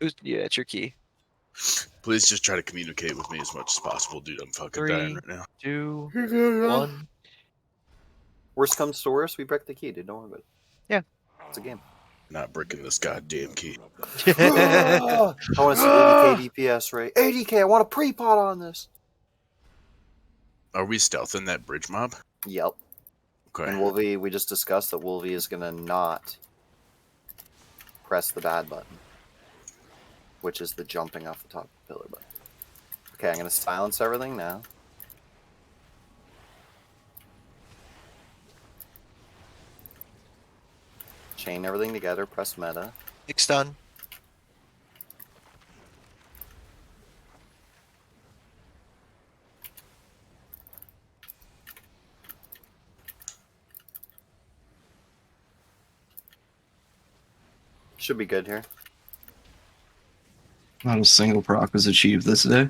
Yeah, it's your key. Please just try to communicate with me as much as possible, dude. I'm fucking dying 3, right now. 2, 1. Worst comes to worst, we break the key, dude. Don't worry about it. Yeah. It's a game. Not breaking this goddamn key. I want to see 80k DPS, right? 80k, I want a pre-pot on this. Are we stealthing that bridge mob? Yep. Okay. And Wolvie, we just discussed that Wolvie is going to not press the bad button, which is the jumping off the top of the pillar button. Okay, I'm going to silence everything now. Chain everything together, press meta. Big stun. Should be good here. Not a single proc was achieved this day.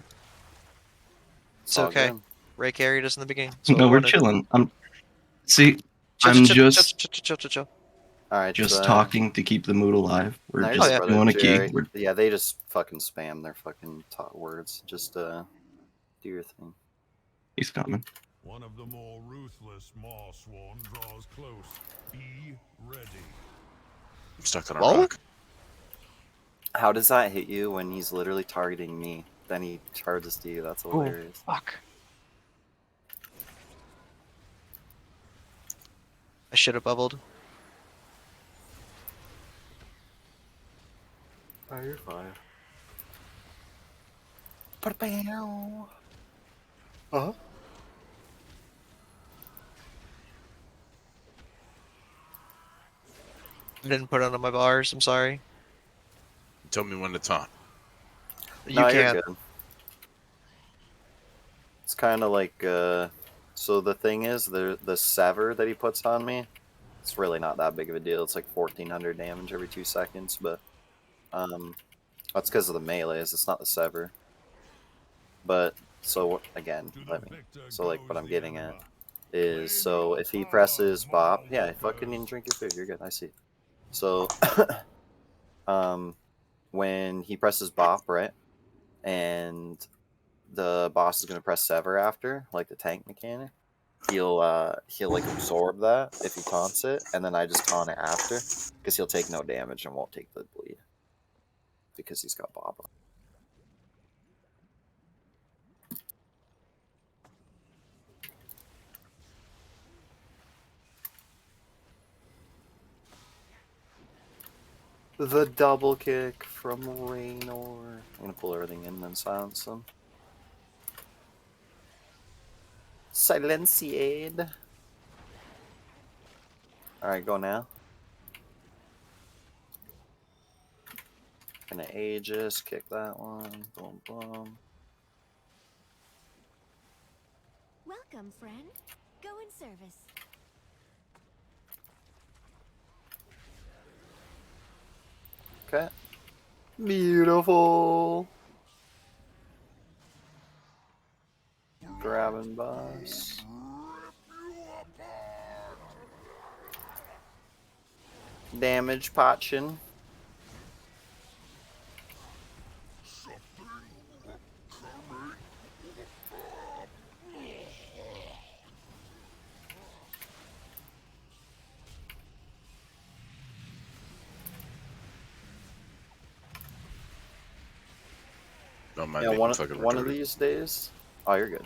It's all okay. good. Ray carried us in the beginning. No, we're chilling. I'm Chill. All right, just talking to keep the mood alive. We're no, just yeah. doing a key. Jerry. Yeah, they just fucking spam their fucking words. Just do your thing. He's coming. One of the more ruthless Marsworn draws close. Be ready. I'm stuck on a Well? rock. How does that hit you when he's literally targeting me? Then he charges to you. That's hilarious. Fuck. I should have bubbled. Oh, you're fine. Uh-huh. I didn't put it on my bars. I'm sorry. Tell me when to taunt. You No, you're can't. good. It's kind of like, so the thing is, the sever that he puts on me, it's really not that big of a deal. It's like 1400 damage every 2 seconds, but that's because of the melees. It's not the sever. But so again, so like what I'm getting at is, so if he presses bop, yeah, fucking didn't drink your food. You're good. I see. So when he presses bop, right, and the boss is gonna press sever after, like the tank mechanic, he'll like absorb that if he taunts it, and then I just taunt it after, because he'll take no damage and won't take the bleed because he's got bop on. The double kick from Raynor. I'm gonna pull everything in and then silence them. Silenciade. Alright, go now. Gonna Aegis, kick that one. Boom, boom. Welcome, friend. Go in service. Okay. Beautiful. Grabbing boss. Damage potchin. Don't mind Yeah, me. one Fucking of these days. Oh, you're good.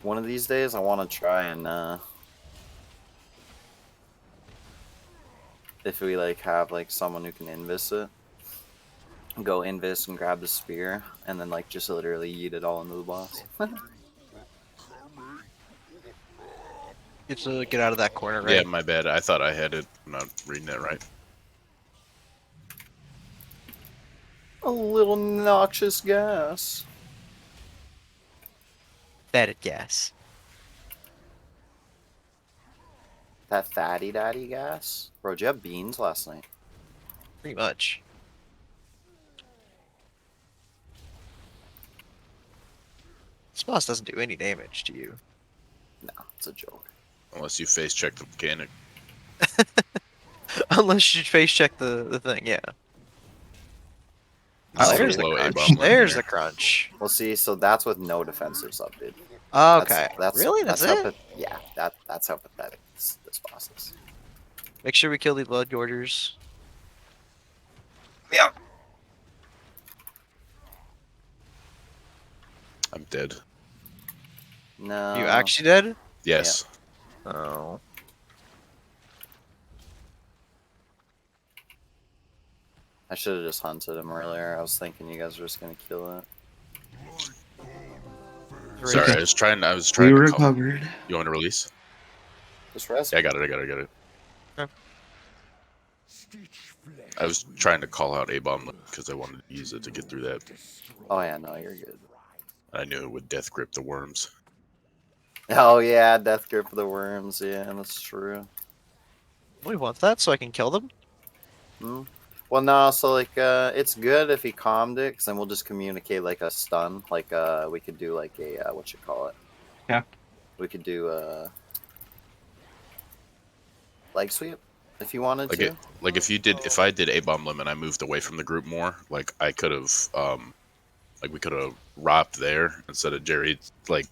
One of these days, I want to try and if we like have like someone who can invis it, go invis and grab the spear, and then like just literally eat it all into the boss. You have to get out of that corner, right? Yeah, my bad. I thought I had it. I'm not reading it right. A little noxious gas. Batted gas. That fatty daddy gas? Bro, did you have beans last night? Pretty much. This boss doesn't do any damage to you. No, it's a joke. Unless you face check the mechanic. Unless you face check the thing, yeah. Just There's the low crunch. A-bomb limit There's here. the crunch. Well, see, so that's with no defensives up, dude. Okay. Really? That's That's how it? yeah, that's how pathetic this boss is. Make sure we kill the blood gorgers. I'm dead. No. You actually dead? Yes. Oh. I should have just hunted him earlier. I was thinking you guys were just gonna kill it. Sorry, Okay. I was trying We to call. recovered. You want to release? Just rest. Yeah, I got it. I was trying to call out A-bomb because I wanted to use it to get through that. Oh yeah, no, you're good. I knew it would death grip the worms. Oh yeah, death grip of the worms. Yeah, that's true. We want that so I can kill them? Hmm. Well, no. So like, it's good if he calmed it, because then we'll just communicate like a stun. Like, we could do like a what you call it? Yeah. We could do leg sweep if you wanted Like to. it, like if I did A-bomb limit, I moved away from the group more. Like I could have, like we could have robbed there instead of Jerry like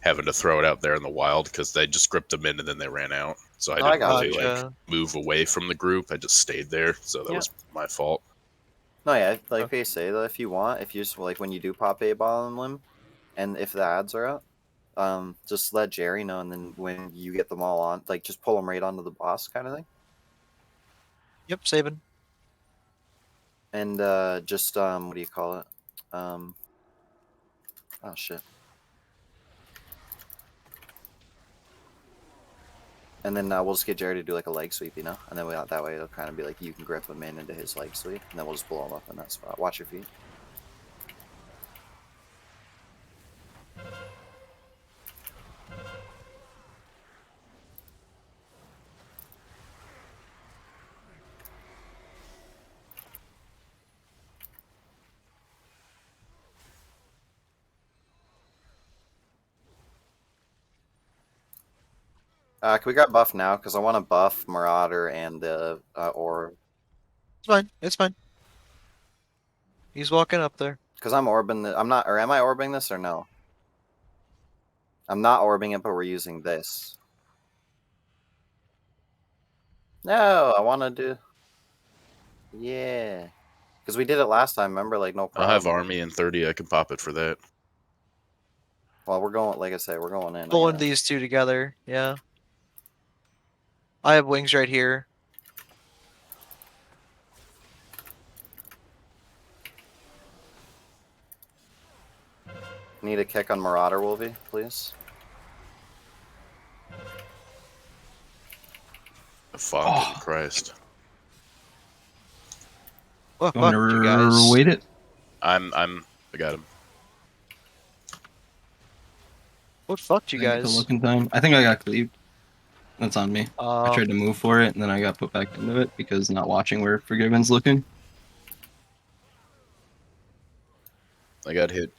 having to throw it out there in the wild because they just gripped them in and then they ran out. So I Oh, I didn't really gotcha. like move away from the group. I just stayed there, so that Yeah. was my fault. No, yeah, like they say though, if you want, if you just like when you do pop a ball and limb, and if the ads are up, just let Jerry know, and then when you get them all on, like just pull them right onto the boss kind of thing, Yep, Sabin. and just what do you call it? Oh shit. And then we'll just get Jerry to do like a leg sweep, you know, and then that way it'll kind of be like you can grip him in into his leg sweep, and then we'll just blow him up in that spot. Watch your feet. Can we grab buff now? Because I want to buff Marauder and the Orb. It's fine. It's fine. He's walking up there. Because I'm orbing the, I'm not, or am I orbing this or no? I'm not orbing it, but we're using this. No, I want to do. Yeah. Because we did it last time, remember? Like, no I'll problem. have army in 30. I can pop it for that. Well, we're going, like I said, we're going in. I Pulling gotta- these two together. Yeah. I have wings right here. Need a kick on Marauder, Wolvie, please. Fucking Christ. What I'm fucked you guys? wait it. I got him. What fucked you Didn't get the guys? look in time. I think I got cleaved. That's on me. I tried to move for it, and then I got put back into it because not watching where Forgiven's looking. I got hit.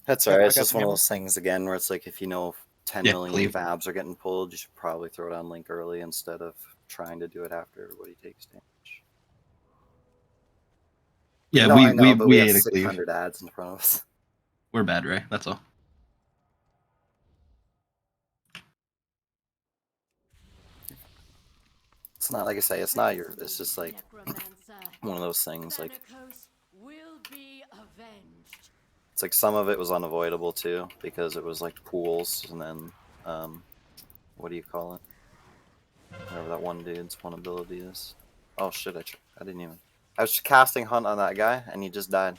That's Yep, alright. I It's got just the one of hammer. those things again where it's like if you know 10 Yeah, million cleave. fabs are getting pulled, you should probably throw it on Link early instead of trying to do it after everybody takes damage. Yeah, No, I know, we but we have ate a cleave. 600 ads in front of us. We're bad, Ray. That's all. It's not like I say, it's not your. It's just like one of those things. Like will be avenged. it's like some of it was unavoidable too because it was like pools and then what do you call it? Whatever that one dude's one ability is. Oh shit! I didn't even. I was casting hunt on that guy and he just died.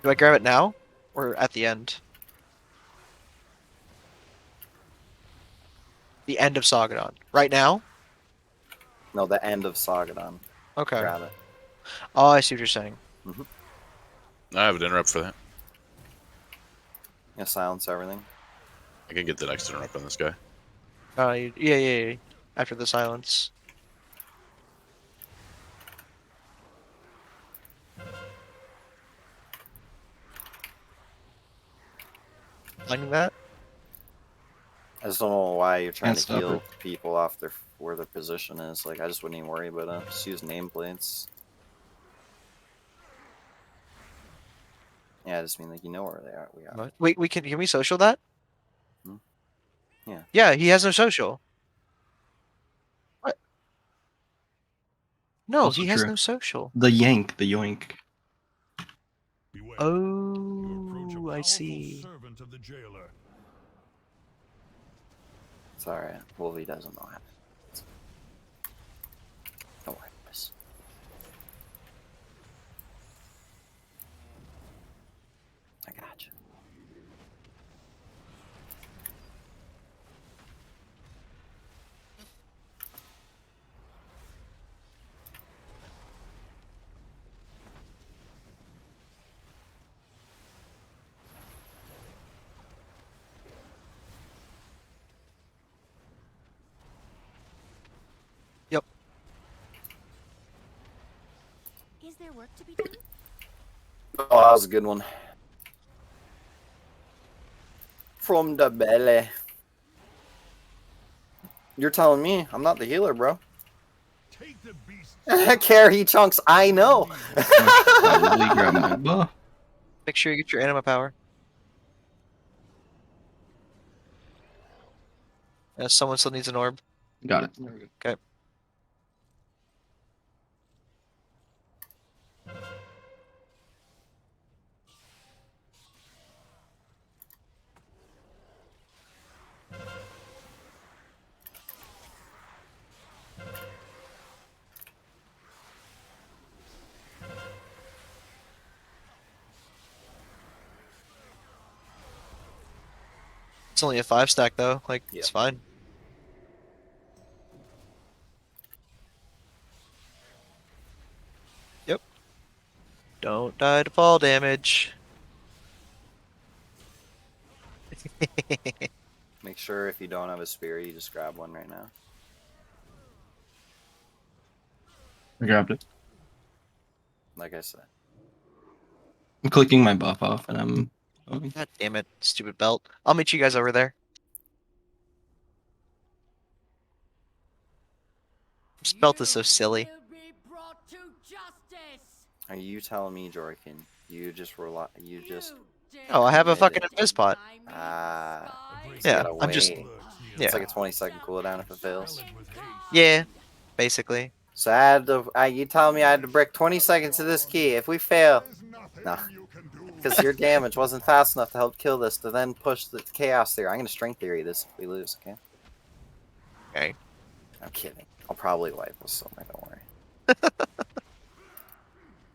Do I grab it now? Or at the end? The end of Sagadon. Right now? No, the end of Sagadon. Okay. Grab it. Oh, I see what you're saying. I have an interrupt for that. Yeah, silence everything. I can get the next interrupt on this guy. Yeah. After the silence. Finding that? I just don't know why you're trying Can't to stop heal her. people off where their position is. Like, I just wouldn't even worry about it. Just use nameplates. Yeah, I just mean like you know where they are. We are. What? Wait, can we social that? Hmm? Yeah. Yeah, he has no social. What? No, Also he has true. no social. The yoink. Beware. You approach a Oh, I powerful see. servant of the jailer. It's alright. Wolvie doesn't know how. Don't worry, miss. I got you. Yep. Is there work to be done? Oh, that was a good one. From the belly. You're telling me I'm not the healer, bro. Take the beast. Carry chunks, I know. Probably grab my buff. Make sure you get your anima power. Someone still needs an orb. Got it. Okay. It's only a 5-stack though. Like Yep. it's fine. Yep. Don't die to fall damage. Make sure if you don't have a spear, you just grab one right now. I grabbed it. Like I said. I'm clicking my buff off and I'm God damn it, stupid belt. I'll meet you guys over there. This belt is so silly. Will be brought to justice. Are you telling me, Jorkin? You just Oh, I have a admit fucking it. invis pot. So Yeah, you gotta I'm just- wait. Yeah. It's like a 20-second cooldown if it fails. Yeah, basically. So I had to. You telling me I had to brick 20 seconds to this key. If we fail, no, because your damage wasn't fast enough to help kill this to then push the chaos theory. I'm gonna string theory this if we lose. Okay. Okay. I'm kidding. I'll probably wipe this somewhere. Don't worry.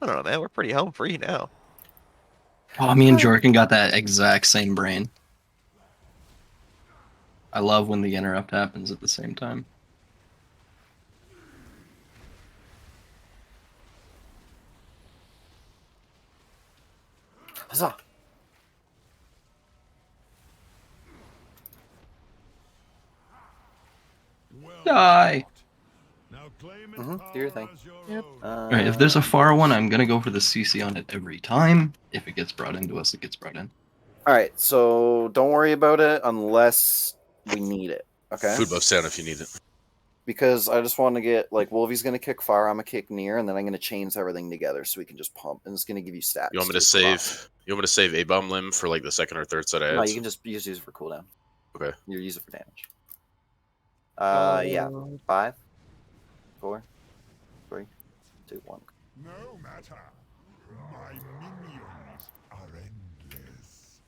I don't know, man. We're pretty home free now. Oh, me and Jorkin got that exact same brain. I love when the interrupt happens at the same time. Huzzah! Die! Do your thing. Yep. Alright, if there's a far one, I'm gonna go for the CC on it every time. If it gets brought into us, it gets brought in. Alright, so don't worry about it unless we need it. Okay? Food buff down if you need it. Because I just want to get, like, Wolvie's going to kick fire, I'm going to kick near, and then I'm going to chains everything together so we can just pump. And it's going to give you stats. You want me to save? You want me to save a bomb limb for like the second or third set of ads? No, you can just use it for cooldown. Okay. You use it for damage. Yeah. 5, 4, 3, 2, 1. No matter. My minions are endless.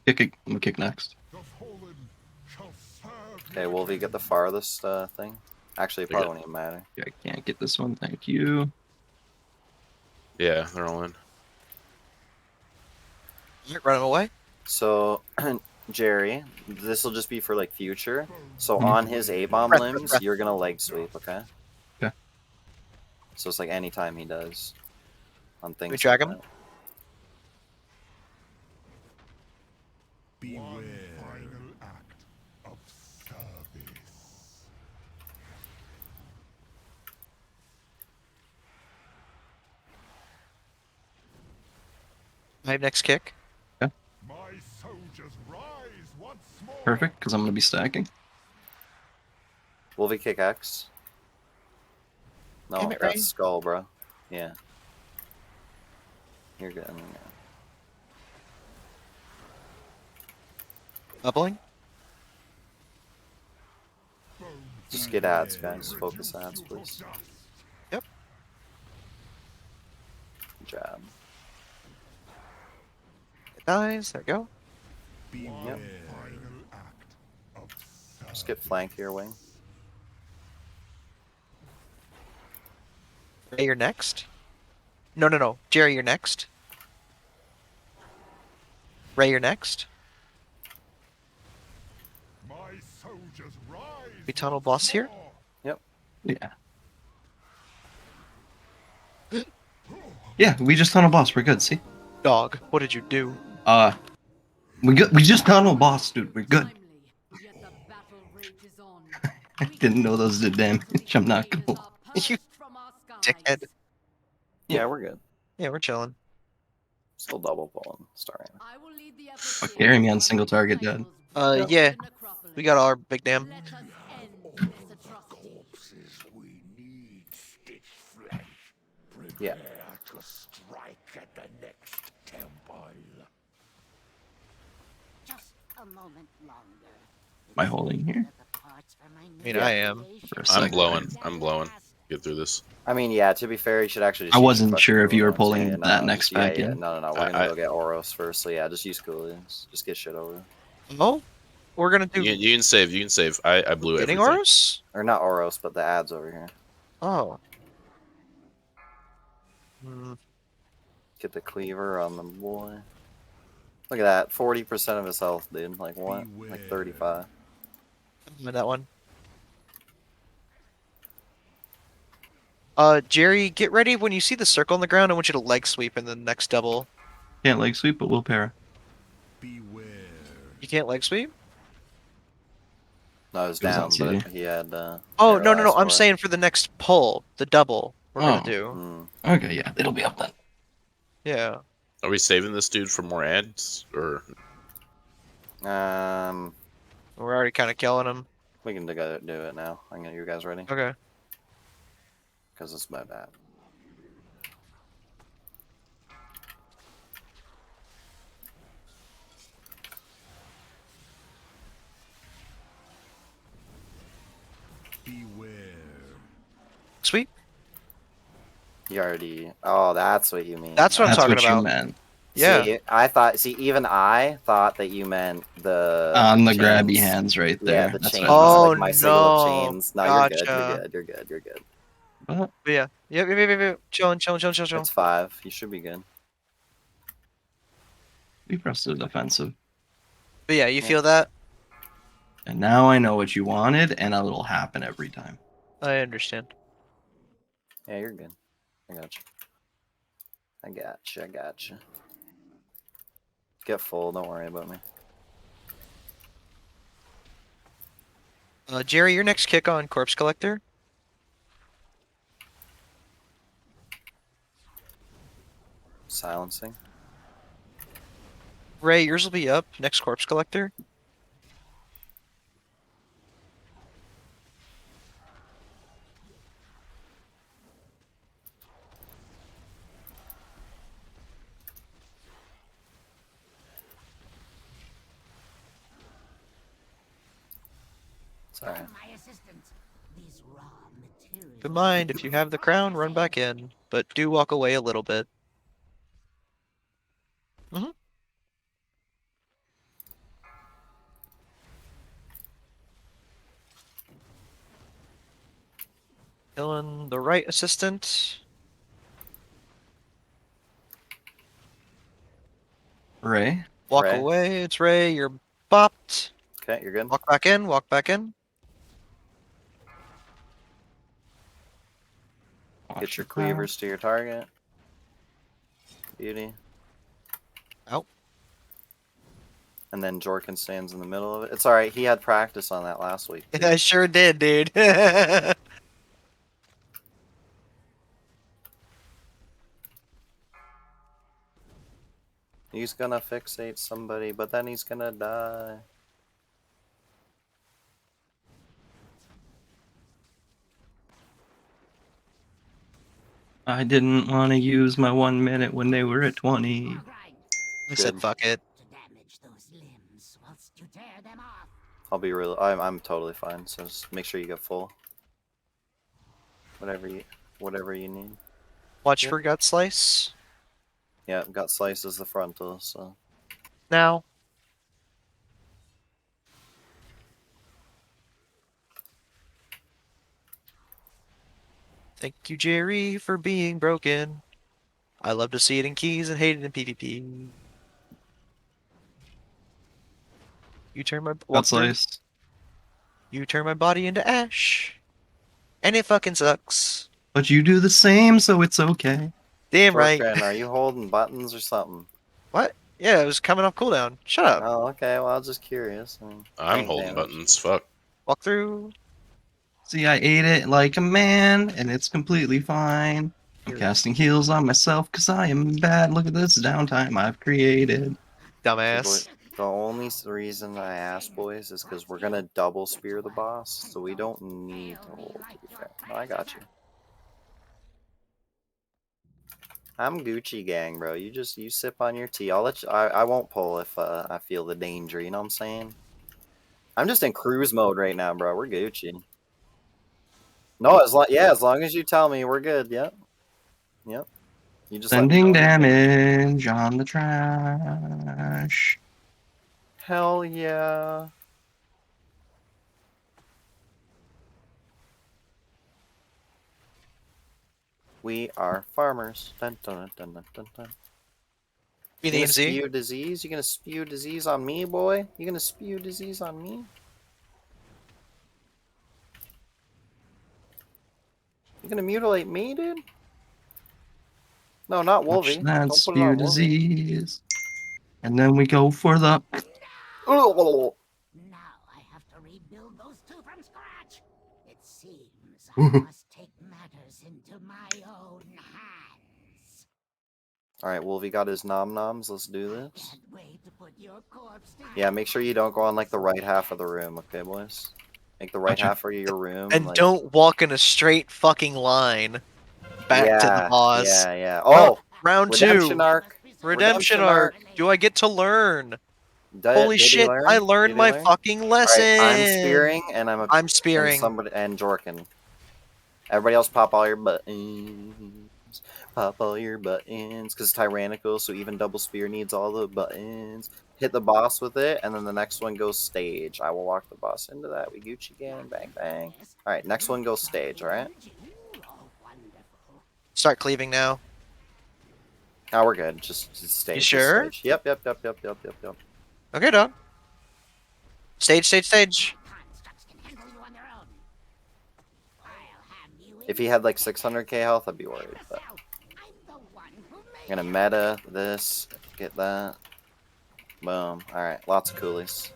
I'm gonna kick next. The fallen shall serve Okay, your Wolvie, get the farthest thing. Actually, it You're probably good. won't even matter. Yeah, I can't get this one, thank you. Yeah, they're all in. Run him away. So, Jerry, this will just be for, like, future. So Mhm. on his A-bomb Breath, limbs, breath. you're going to leg sweep, okay? Okay. So it's like anytime he does on things. We drag like him? that. Beware. One final act of service. I have next kick. My soldiers rise once more. Perfect, because I'm going to be stacking. Wolvie kick X. No, Damn it, that's Ray. skull, bro. Yeah. You're good. Doubling. Just get ads, guys. Focus ads, please. Yep. Good job. It dies. There we go. Yep. Just get flank here, Wing. Ray, you're next. No. Jerry, you're next. Ray, you're next. My soldiers rise. We tunnel boss here. Yeah. Yeah, we just tunnel boss. We're good, see? Dog, what did you do? We just tunnel boss, dude. We're good. Timely, yet the battle rages on. I didn't know those did damage. I'm not gonna lie. You From our dickhead. Yeah, we're good. Yeah, we're chilling. Still double pulling. Starting. I will lead the Fuck, carry me on single target, Dad. Yeah. We got our big dam. Let us end this atrocity. We need stitch flesh. Yeah. To strike at the next temple. Just a moment longer. Am I holding here? I mean, I am. For a I'm second. blowing. I'm blowing. Get through this. I mean, yeah, to be fair, you should actually just I use wasn't fucking sure if you were cooldowns. pulling Yeah, that no, next just- back yeah, in. No. We're gonna go get Oros first, so yeah, just use coolings. Just get shit over. Oh, we're gonna do You can save. You can save. I blew getting everything. Oros? Or not Oros, but the ads over here. Oh. Get the cleaver on the boy. Look at that, 40% of his health, dude. Like what? Like 35. That one. Jerry, get ready when you see the circle on the ground. I want you to leg sweep in the next double. Can't leg sweep, but we'll para. Beware. You can't leg sweep? No, it was It was down, on CD. but he had. Oh, no. paralyzed I'm for it. saying for the next pull, the double we're gonna Oh. do. Mm. Okay, yeah, it'll be up then. Yeah. Are we saving this dude for more ads or? We're already kind of killing him. We can go do it now. I'm gonna. You guys ready? Okay. Because it's my bad. Beware. Sweep. You already. Oh, that's what you mean. That's what I'm That's talking what about. you meant. Yeah. See, I thought. See, even I thought that you meant the On the chains. grabby hands right there. Yeah, the That's chains. what I Oh, like my single of no. chains. No, you're good. You're Gotcha. good. You're good. You're good. thought. But yeah. Yep. Chilling. It's 5. You should be good. We pressed the defensive. But yeah, you feel that? And now I know what you wanted, and it'll happen every time. I understand. Yeah, you're good. I got you. I got you. Get full. Don't worry about me. Jerry, your next kick on Corpse Collector. Silencing. Ray, yours will be up. Next Corpse Collector. Sorry. My assistants, these raw materials. Keep in mind, if you have the crown, run back in. But do walk away a little bit. Killing the right assistant. Ray? Walk Ray. away. It's Ray. You're bopped. Okay, you're good. Walk back in. Walk back in. Get your cleavers to your target. Beauty. Out. And then Jorkin stands in the middle of it. It's alright, he had practice on that last week. too. I sure did, dude. He's gonna fixate somebody, but then he's gonna die. I didn't want to use my 1 minute when they were at 20. I said fuck it. To damage those limbs whilst you tear them off. I'll be real. I'm totally fine. So just make sure you get full. Whatever you need. Watch Yep. for gut slice. Yeah, got slices the frontal. So Now. Thank you, Jerry, for being broken. I love to see it in keys and hate it in PvP. You turn my Got slice. You turn my body into ash, and it fucking sucks. But you do the same, so it's okay. Damn right. Jorkan, are you holding buttons or something? What? Yeah, it was coming off cooldown. Shut up. Oh, okay. Well, I was just curious. I mean, I'm tank holding damage. buttons. Fuck. Walk through. See, I ate it like a man, and it's completely fine. I'm casting heals on myself because I am bad. Look at this downtime I've created. Dumbass. The only reason I asked, boys, is because we're gonna double spear the boss, so we don't need to hold. To be fair, no, I got you. I'm Gucci gang, bro. You sip on your tea. I'll let you. I won't pull if I feel the danger. You know what I'm saying? I'm just in cruise mode right now, bro. We're Gucci. No, as long as you tell me, we're good. Yep. Yep. You just let me Sending know. damage on the trash. Hell yeah. We are farmers. Dun, dun, dun, dun, dun, dun. Be You the gonna MZ. spew disease? You gonna spew disease on me, boy? You gonna spew disease on me? You gonna mutilate me, dude? No, not Watch Wolvie. that Don't put it spew on Wolvie. disease. And then we go for the... Oh, Now I have to rebuild those two from scratch. It seems I must take matters into my own hands. Alright, Wolvie got his nom-noms. Let's do this. Can't wait to put your corpse down. Yeah, make sure you don't go on, like, the right half of the room, okay, boys? Make the right Gotcha. half of your room. And like... don't walk in a straight fucking line back to the boss. Yeah. Oh! Round Redemption 2. arc. Redemption arc. Do I get to learn? Holy Did he shit, learn? I Did learned he my learn? fucking lesson. Alright, I'm spearing, and I'm I'm spearing. and Jorkin. Everybody else pop all your buttons. Pop all your buttons. Because Tyrannical, so even double spear needs all the buttons. Hit the boss with it, and then the next one goes stage. I will walk the boss into that. We Gucci again. Bang, bang. Alright, next one goes stage, alright? Start cleaving now. Oh, we're good. Just stage. You just sure? Stage. Yep. Okay, dog. Stage. Constructs can handle you on their own. I'll have you If he had like 600k health, I'd be worried. But myself. I'm the one who I'm gonna meta this. Get that. Boom. Alright, lots of coolies.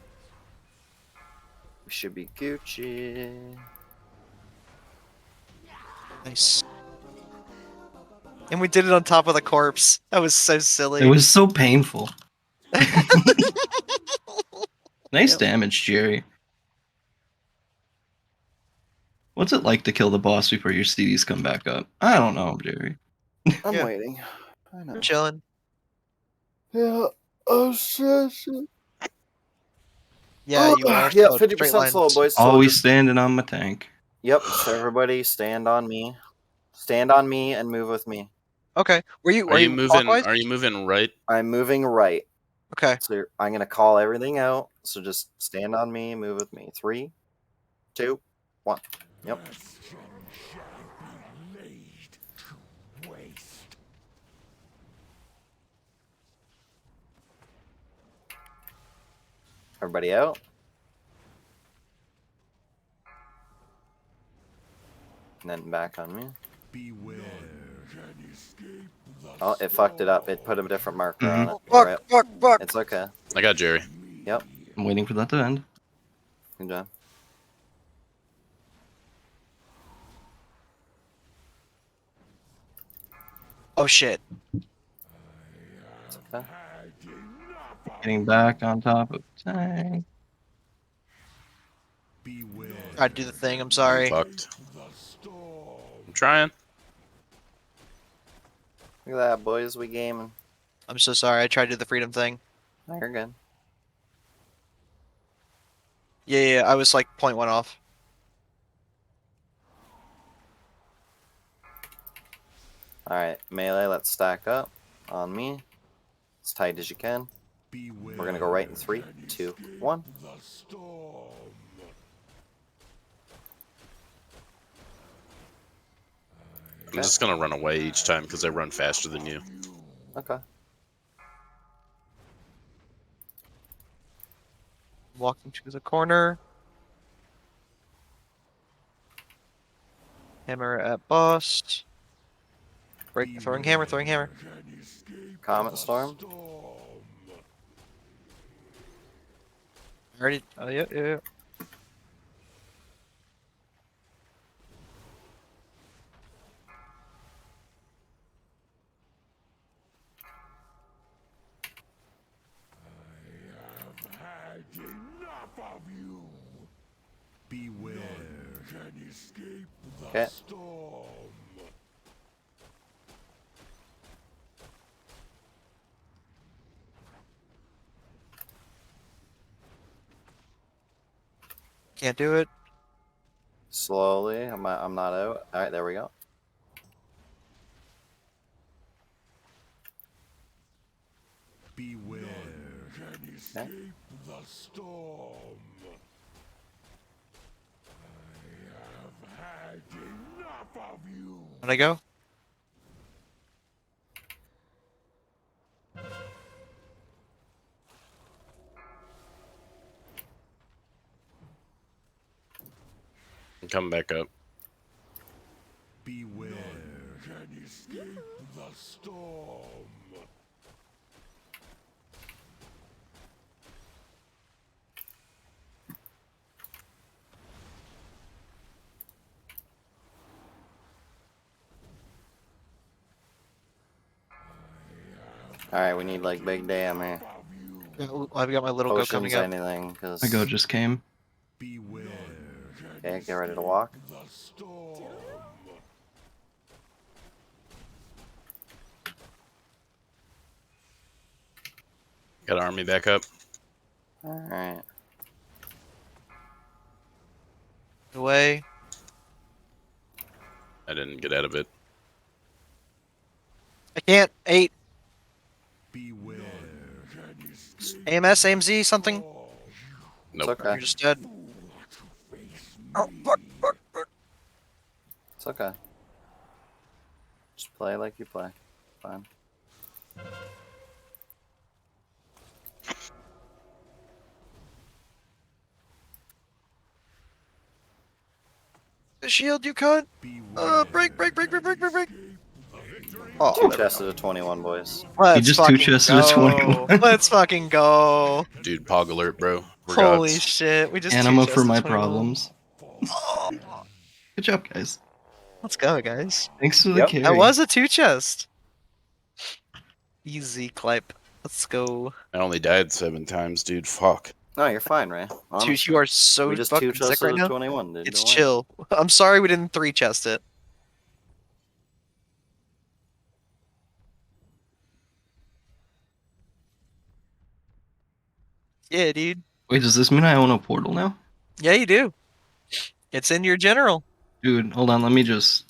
We should be Gucci. Nice. And we did it on top of the corpse. That was so silly. It was so painful. Nice Yep. damage, Jerry. What's it like to kill the boss before your CDs come back up? I don't know, Jerry. I'm Yeah. waiting. I know. I'm chilling. Yeah. Oh shit. Yeah, you are. Yeah, So 50% straight lines. slow, boys. So Always just- standing on my tank. Yep. So everybody, stand on me. Stand on me and move with me. Okay. Are you moving? clockwise? Are you moving right? I'm moving right. Okay. So I'm gonna call everything out. So just stand on me, move with me. 3, 2, 1. Yep. Laid to waste. Everybody out. And then back on me. Beware. Can escape the Oh, it fucked it up. It put a different marker on it. Fuck. Rip. It's okay. I got Jerry. Yep. I'm waiting for that to end. Good job. Oh shit. It's okay. Hiding Getting back on top of tank. Beware. Tried to do the thing. I'm sorry. Fucked. The storm. I'm trying. Look at that, boys. We gaming. I'm so sorry. I tried to do the freedom thing. No, you're good. Yeah, I was like 0.1 off. Alright, melee, let's stack up on me. As tight as you can. Beware. We're gonna go right in 3, 2, 1. The storm. I'm just gonna run away each time because I run faster than you. Okay. Walking to the corner. Hammer at boss. Break. Throwing hammer. Throwing hammer. Can escape Comet the Storm. Already. Oh yeah. Had enough of you. Beware. Can escape the Okay. storm. Can't do it. Slowly. I'm not out. Alright, there we go. Beware. Can escape the storm. I have had enough of you. When I go. I'm coming back up. Beware. Can escape the storm. Alright, we need like big damn here. I've got my little go coming Potions, up. anything, because. My go just came. Beware. Okay, get ready to walk. The storm. Got army back up. Alright. Away. I didn't get out of it. I can't. 8. Beware. Can escape AMS, AMZ, something. It's Nope. okay. You're just dead. Oh, fuck. It's okay. Just play like you play. Fine. The shield, you cunt. Break. Oh, Two chests of 21, boys. let's You just fucking two-chested a go. 21. Let's fucking go. Dude, Pog alert, bro. We're Holy gods. shit. We just Anima two-chested for my 21. problems. Oh, Good job, guys. let's go, guys. Thanks for the Yep. carry. That was a 2-chest. Easy, Clipe. Let's go. I only died 7 times, dude. Fuck. No, you're fine, Ray. Dude, Honestly. you are so We just fucking two sick chests right of now. 21, dude. It's Don't worry. chill. I'm sorry we didn't 3-chest it. Yeah, dude. Wait, does this mean I own a portal now? Yeah, you do. It's in your general. Dude, hold on. Let me just